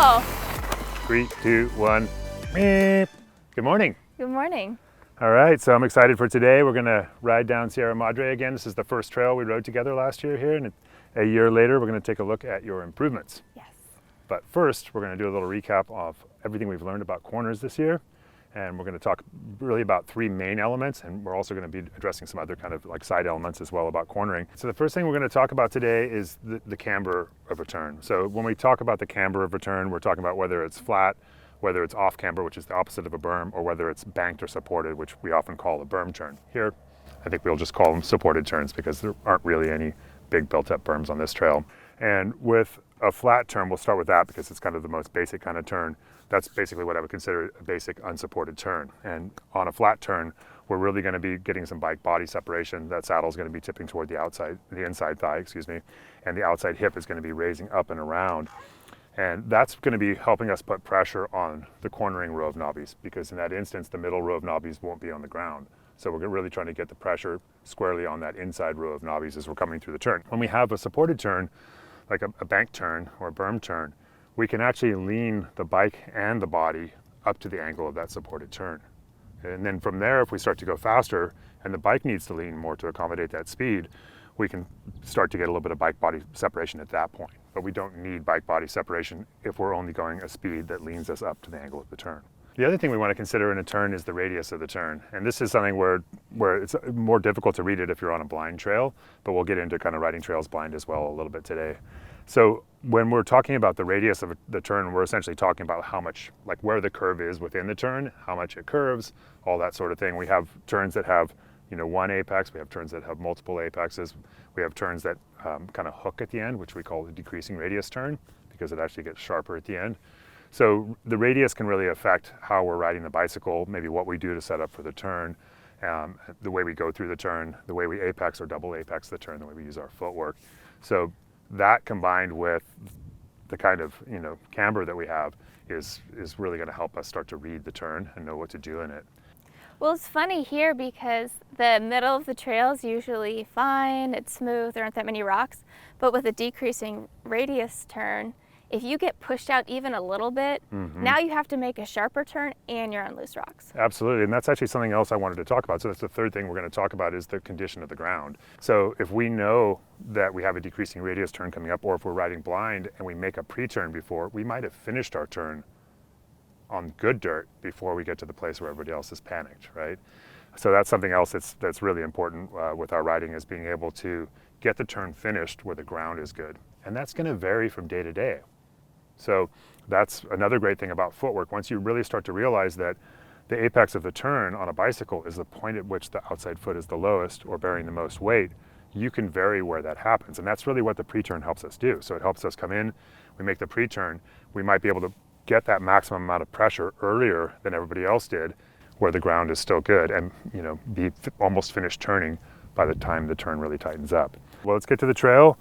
go. 3, 2, 1. Beep. Good morning. Good morning. All right, so I'm excited for today. We're gonna ride down Sierra Madre again. This is the first trail we rode together last year here, and a year later, we're gonna take a look at your improvements. Yes. But first, we're gonna do a little recap of everything we've learned about corners this year. And we're gonna talk really about 3 main elements, and we're also gonna be addressing some other kind of like side elements as well about cornering. So the first thing we're gonna talk about today is the camber of a turn. So when we talk about the camber of a turn, we're talking about whether it's flat, whether it's off camber, which is the opposite of a berm, or whether it's banked or supported, which we often call a berm turn. Here, I think we'll just call them supported turns because there aren't really any big built-up berms on this trail. And with a flat turn, we'll start with that because it's kind of the most basic kind of turn. That's basically what I would consider a basic unsupported turn. And on a flat turn, we're really going to be getting some bike body separation. That saddle is going to be tipping toward the inside thigh, and the outside hip is going to be raising up and around. And that's going to be helping us put pressure on the cornering row of knobbies, because in that instance, the middle row of knobbies won't be on the ground. So we're really trying to get the pressure squarely on that inside row of knobbies as we're coming through the turn. When we have a supported turn, like a bank turn or a berm turn, we can actually lean the bike and the body up to the angle of that supported turn. And then from there, if we start to go faster and the bike needs to lean more to accommodate that speed, we can start to get a little bit of bike body separation at that point. But we don't need bike body separation if we're only going a speed that leans us up to the angle of the turn. The other thing we want to consider in a turn is the radius of the turn. And this is something where it's more difficult to read it if you're on a blind trail, but we'll get into kind of riding trails blind as well a little bit today. So when we're talking about the radius of the turn, we're essentially talking about how much, like where the curve is within the turn, how much it curves, all that sort of thing. We have turns that have, one apex. We have turns that have multiple apexes. We have turns that kind of hook at the end, which we call the decreasing radius turn, because it actually gets sharper at the end. So the radius can really affect how we're riding the bicycle, maybe what we do to set up for the turn, the way we go through the turn, the way we apex or double apex the turn, the way we use our footwork. So that combined with the kind of camber that we have is really going to help us start to read the turn and know what to do in it. Well, it's funny here because the middle of the trail is usually fine, it's smooth, there aren't that many rocks, but with a decreasing radius turn, if you get pushed out even a little bit, now you have to make a sharper turn and you're on loose rocks. Absolutely, and that's actually something else I wanted to talk about. So that's the third thing we're going to talk about is the condition of the ground. So if we know that we have a decreasing radius turn coming up, or if we're riding blind and we make a pre-turn before, we might have finished our turn on good dirt before we get to the place where everybody else is panicked, right? So that's something else that's really important with our riding, is being able to get the turn finished where the ground is good. And that's going to vary from day to day. So that's another great thing about footwork. Once you really start to realize that the apex of the turn on a bicycle is the point at which the outside foot is the lowest or bearing the most weight, you can vary where that happens. And that's really what the pre-turn helps us do. So it helps us come in, we make the pre-turn, we might be able to get that maximum amount of pressure earlier than everybody else did, where the ground is still good, and be almost finished turning by the time the turn really tightens up. Well, let's get to the trail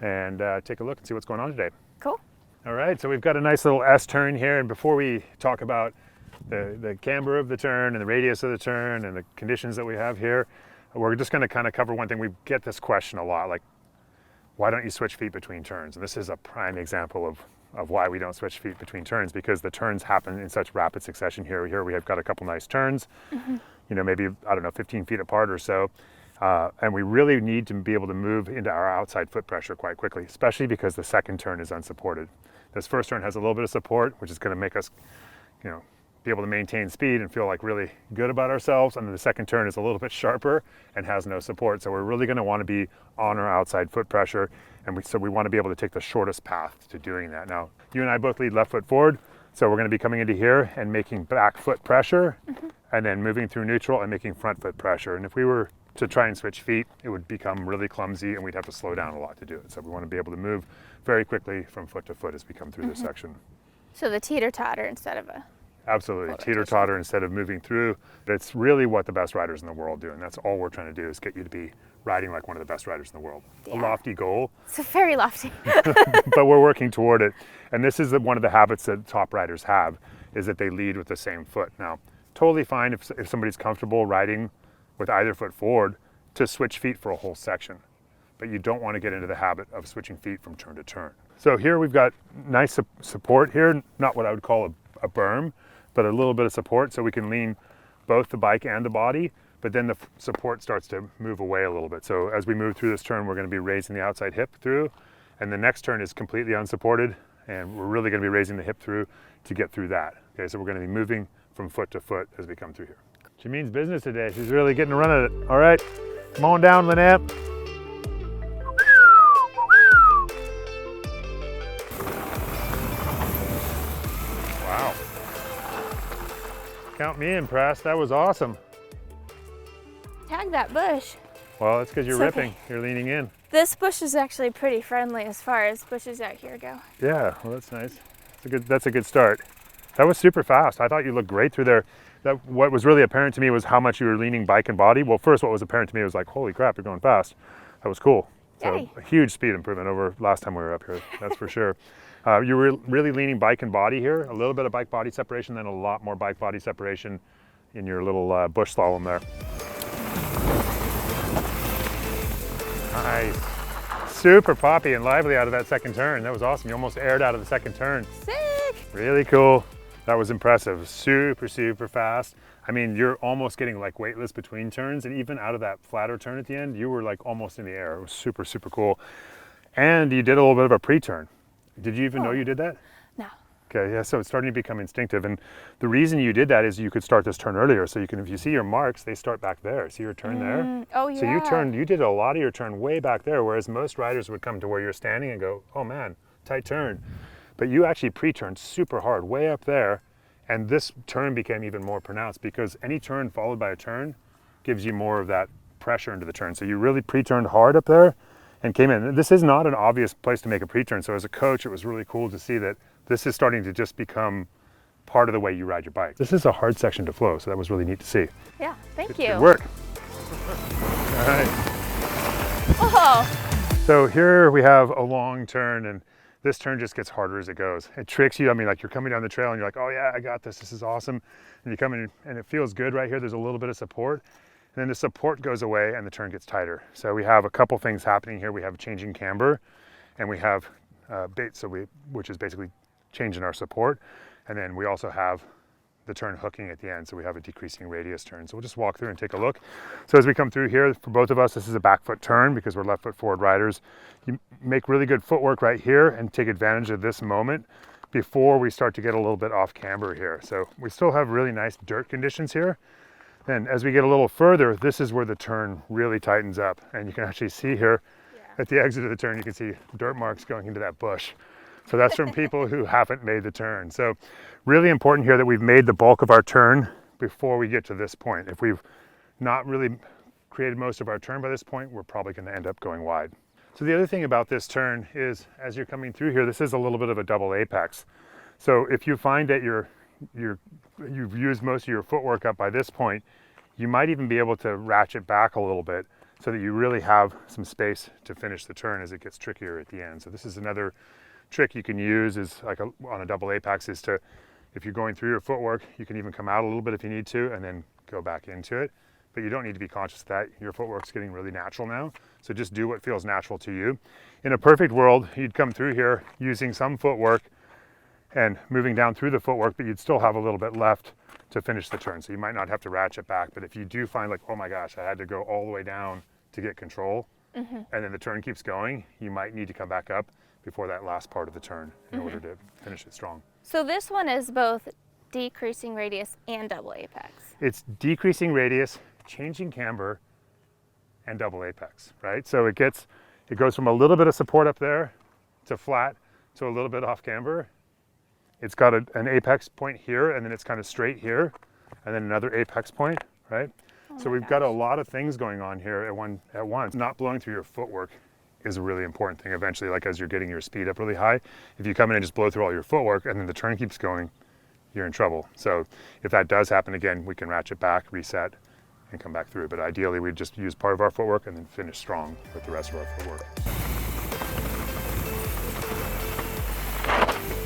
and take a look and see what's going on today. Cool. All right, so we've got a nice little S turn here, and before we talk about the camber of the turn and the radius of the turn and the conditions that we have here, we're just going to kind of cover one thing. We get this question a lot, like, why don't you switch feet between turns? And this is a prime example of why we don't switch feet between turns, because the turns happen in such rapid succession here. Here we have got a couple nice turns, maybe, 15 feet apart or so. And we really need to be able to move into our outside foot pressure quite quickly, especially because the second turn is unsupported. This first turn has a little bit of support, which is going to make us, be able to maintain speed and feel like really good about ourselves. And then the second turn is a little bit sharper and has no support. So we're really going to want to be on our outside foot pressure. And so we want to be able to take the shortest path to doing that. Now, you and I both lead left foot forward. So we're going to be coming into here and making back foot pressure, and then moving through neutral and making front foot pressure. And if we were to try and switch feet, it would become really clumsy and we'd have to slow down a lot to do it. So we want to be able to move very quickly from foot to foot as we come through this section. So the teeter-totter instead of a... Absolutely, teeter-totter instead of moving through. It's really what the best riders in the world do, and that's all we're trying to do, is get you to be riding like one of the best riders in the world. Yeah. A lofty goal. It's very lofty. But we're working toward it. And this is one of the habits that top riders have, is that they lead with the same foot. Now, totally fine if somebody's comfortable riding with either foot forward to switch feet for a whole section. but you don't want to get into the habit of switching feet from turn to turn. So here we've got nice support here, not what I would call a berm, but a little bit of support so we can lean both the bike and the body, but then the support starts to move away a little bit. So as we move through this turn, we're going to be raising the outside hip through, and the next turn is completely unsupported, and we're really going to be raising the hip through to get through that. Okay, so we're going to be moving from foot to foot as we come through here. Jamine's business today. She's really getting a run at it. All right, come on down, Lynette. Wow. Count me impressed. That was awesome. Tag that bush. Well, that's because you're It's ripping. okay. You're leaning in. This bush is actually pretty friendly as far as bushes out here go. Yeah, well, that's nice. That's a good start. That was super fast. I thought you looked great through there. What was really apparent to me was how much you were leaning bike and body. Well, first, what was apparent to me was like, holy crap, you're going fast. That was cool. So Yay. a huge speed improvement over last time we were up here. That's for sure. You were really leaning bike and body here. A little bit of bike body separation, then a lot more bike body separation in your little bush slalom there. Nice. Super poppy and lively out of that second turn. That was awesome. You almost aired out of the second turn. Sick. Really cool. That was impressive. Super, super fast. I mean, you're almost getting like weightless between turns, and even out of that flatter turn at the end, you were like almost in the air. It was super, super cool. And you did a little bit of a pre-turn. Did you even know you did that? No. Okay, yeah, so it's starting to become instinctive. And the reason you did that is you could start this turn earlier. So you can, if you see your marks, they start back there. See your turn there? Oh, yeah. So you did a lot of your turn way back there, whereas most riders would come to where you're standing and go, oh man, tight turn. But you actually pre-turned super hard, way up there. And this turn became even more pronounced because any turn followed by a turn gives you more of that pressure into the turn. So you really pre-turned hard up there and came in. This is not an obvious place to make a pre-turn. So as a coach, it was really cool to see that this is starting to just become part of the way you ride your bike. This is a hard section to flow, so that was really neat to see. Yeah, thank you. Good work. All right. Oh. So here we have a long turn, and this turn just gets harder as it goes. It tricks you. I mean, like you're coming down the trail and you're like, oh yeah, I got this. This is awesome. And you come in and it feels good right here. There's a little bit of support. And then the support goes away and the turn gets tighter. So we have a couple things happening here. We have changing camber, and we have bait, which is basically changing our support. And then we also have the turn hooking at the end. So we have a decreasing radius turn. So we'll just walk through and take a look. So as we come through here, for both of us, this is a back foot turn because we're left foot forward riders. You make really good footwork right here and take advantage of this moment before we start to get a little bit off camber here. So we still have really nice dirt conditions here. Then as we get a little further, this is where the turn really tightens up. And you can actually see here at the exit of the turn, you can see dirt marks going into that bush. So that's from people who haven't made the turn. So really important here that we've made the bulk of our turn before we get to this point. If we've not really created most of our turn by this point, we're probably going to end up going wide. So the other thing about this turn is as you're coming through here, this is a little bit of a double apex. So if you find that you've used most of your footwork up by this point, you might even be able to ratchet back a little bit so that you really have some space to finish the turn as it gets trickier at the end. So this is another trick you can use is like on a double apex is to, if you're going through your footwork, you can even come out a little bit if you need to and then go back into it. But you don't need to be conscious of that. Your footwork's getting really natural now. So just do what feels natural to you. In a perfect world, you'd come through here using some footwork and moving down through the footwork, but you'd still have a little bit left to finish the turn. So you might not have to ratchet back, but if you do find like, oh my gosh, I had to go all the way down to get control, and then the turn keeps going, you might need to come back up before that last part of the turn in order to finish it strong. So this one is both decreasing radius and double apex. It's decreasing radius, changing camber, and double apex, right? So it goes from a little bit of support up there to flat to a little bit off camber. It's got an apex point here, and then it's kind of straight here, and then another apex point, right? So we've got a lot of things going on here at once. Not blowing through your footwork is a really important thing eventually, like as you're getting your speed up really high. If you come in and just blow through all your footwork and then the turn keeps going, you're in trouble. So if that does happen again, we can ratchet back, reset, and come back through. But ideally, we'd just use part of our footwork and then finish strong with the rest of our footwork.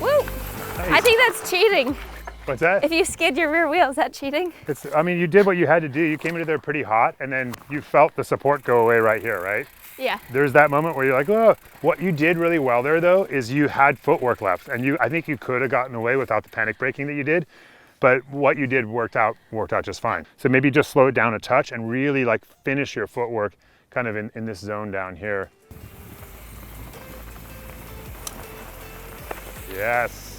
Woo! Nice. I think that's cheating. What's that? If you skid your rear wheel, is that cheating? I mean, you did what you had to do. You came into there pretty hot, and then you felt the support go away right here, right? Yeah. There's that moment where you're like, oh. What you did really well there, though, is you had footwork left, and I think you could have gotten away without the panic braking that you did, but what you did worked out just fine. So maybe just slow it down a touch and really like finish your footwork kind of in this zone down here. Yes.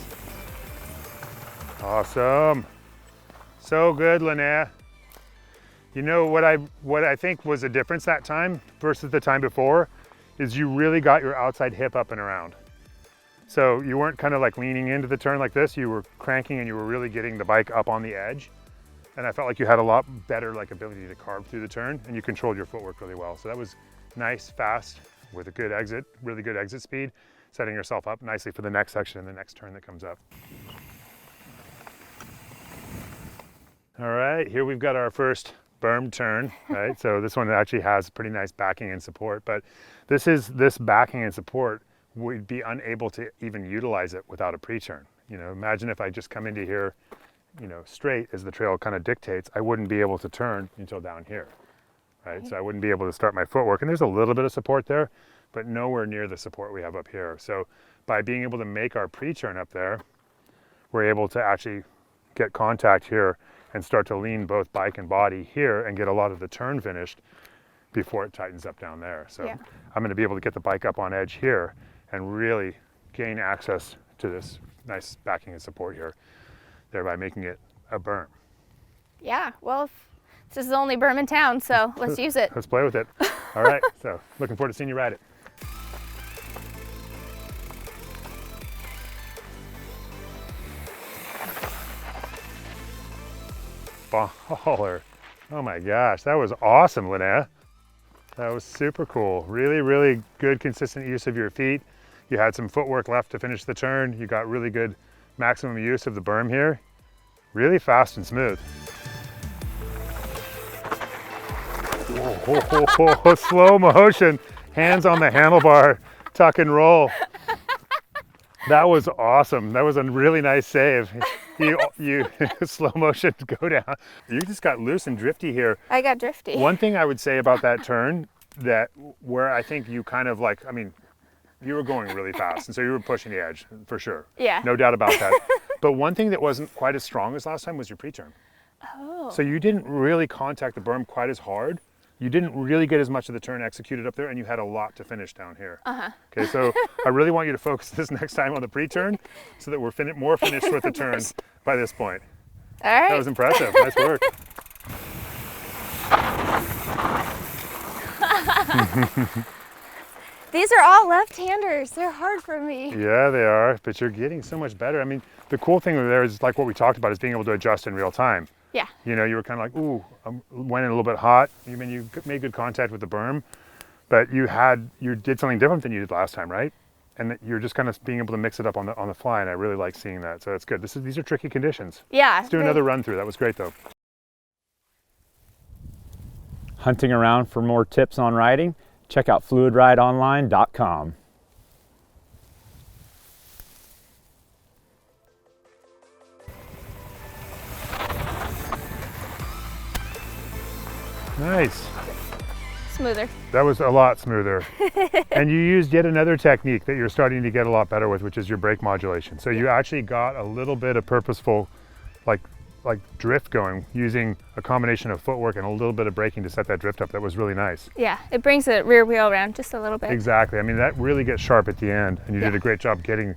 Awesome. So good, Linnea. You know what I think was a difference that time versus the time before is you really got your outside hip up and around. So you weren't kind of like leaning into the turn like this, you were cranking and you were really getting the bike up on the edge. And I felt like you had a lot better like ability to carve through the turn, and you controlled your footwork really well. So that was nice, fast, with a good exit, really good exit speed, setting yourself up nicely for the next section and the next turn that comes up. All right, here we've got our first berm turn, right? So this one actually has pretty nice backing and support, but this backing and support, we'd be unable to even utilize it without a pre-turn. You know, imagine if I just come into here, you know, straight as the trail kind of dictates, I wouldn't be able to turn until down here, right? So I wouldn't be able to start my footwork, and there's a little bit of support there, but nowhere near the support we have up here. So by being able to make our pre-turn up there, we're able to actually get contact here and start to lean both bike and body here and get a lot of the turn finished before it tightens up down there. So yeah. I'm going to be able to get the bike up on edge here and really gain access to this nice backing and support here, thereby making it a berm. Yeah, well, this is the only berm in town, so let's use it. Let's play with it. All right, so looking forward to seeing you ride it. Baller. Oh my gosh, that was awesome, Linnea. That was super cool. Really, really good consistent use of your feet. You had some footwork left to finish the turn. You got really good maximum use of the berm here. Really fast and smooth. Whoa, slow motion, hands on the handlebar, tuck and roll. That was awesome. That was a really nice save. You slow motion go down. You just got loose and drifty here. I got drifty. One thing I would say about that turn, where I think you kind of like, I mean, you were going really fast, and so you were pushing the edge for sure. Yeah. No doubt about that. But one thing that wasn't quite as strong as last time was your pre-turn. Oh. So you didn't really contact the berm quite as hard. You didn't really get as much of the turn executed up there, and you had a lot to finish down here. Okay, so I really want you to focus this next time on the pre-turn so that we're more finished with the turn by this point. All right. That was impressive. Nice work. These are all left-handers. They're hard for me. Yeah, they are, but you're getting so much better. I mean, the cool thing there is like what we talked about is being able to adjust in real time. Yeah. You know, you were kind of like, ooh, went in a little bit hot. You made good contact with the berm, but you did something different than you did last time, right? And that you're just kind of being able to mix it up on the fly, and I really like seeing that. So it's good. These are tricky conditions. Yeah. Let's do another run through. That was great though. Hunting around for more tips on riding? Check out fluidrideonline.com. Nice. Smoother. That was a lot smoother. And you used yet another technique that you're starting to get a lot better with, which is your brake modulation. So you actually got a little bit of purposeful like drift going using a combination of footwork and a little bit of braking to set that drift up. That was really nice. Yeah, it brings the rear wheel around just a little bit. Exactly. I mean, that really gets sharp at the end, and you did a great job getting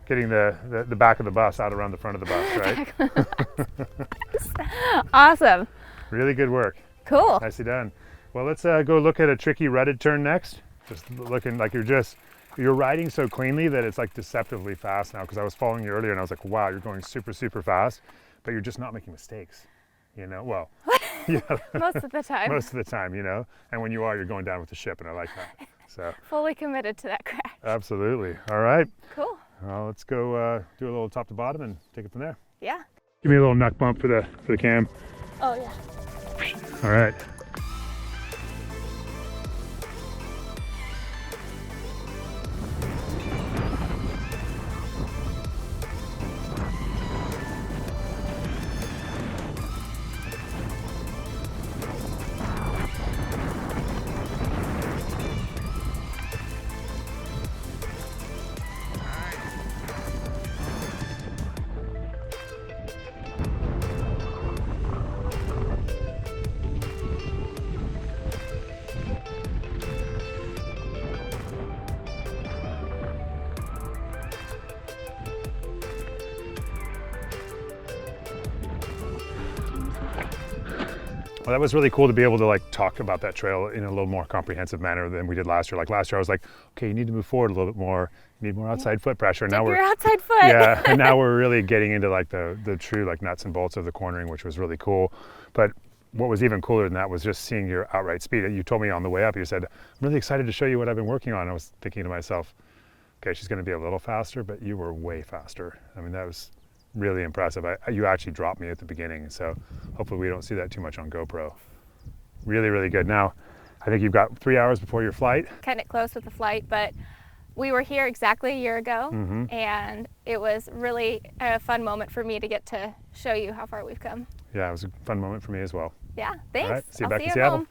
the back of the bus out around the front of the bus, right? Awesome. Really good work. Cool. Nicely done. Well, let's go look at a tricky rutted turn next. Just looking like you're riding so cleanly that it's like deceptively fast now, because I was following you earlier and I was like, wow, you're going super, super fast, but you're just not making mistakes, you know? Well, yeah. Most of the time. Most of the time, you know? And when you are, you're going down with the ship, and I like that. So fully committed to that crash. Absolutely. All right. Cool. Well, let's go do a little top to bottom and take it from there. Yeah. Give me a little neck bump for the cam. Oh yeah. All right. Well, that was really cool to be able to like talk about that trail in a little more comprehensive manner than we did last year. Like last year I was like, okay, you need to move forward a little bit more. You need more outside foot pressure. Now we're outside foot. Yeah, and now we're really getting into like the true like nuts and bolts of the cornering, which was really cool. But what was even cooler than that was just seeing your outright speed. You told me on the way up, you said, I'm really excited to show you what I've been working on. I was thinking to myself, okay, she's going to be a little faster, but you were way faster. I mean, that was really impressive. You actually dropped me at the beginning, so hopefully we don't see that too much on GoPro. Really, really good. Now, I think you've got 3 hours before your flight. Kind of close with the flight, but we were here exactly a year ago, and it was really a fun moment for me to get to show you how far we've come. Yeah, it was a fun moment for me as well. Yeah, thanks. All right, see you I'll back see in you at Seattle. home.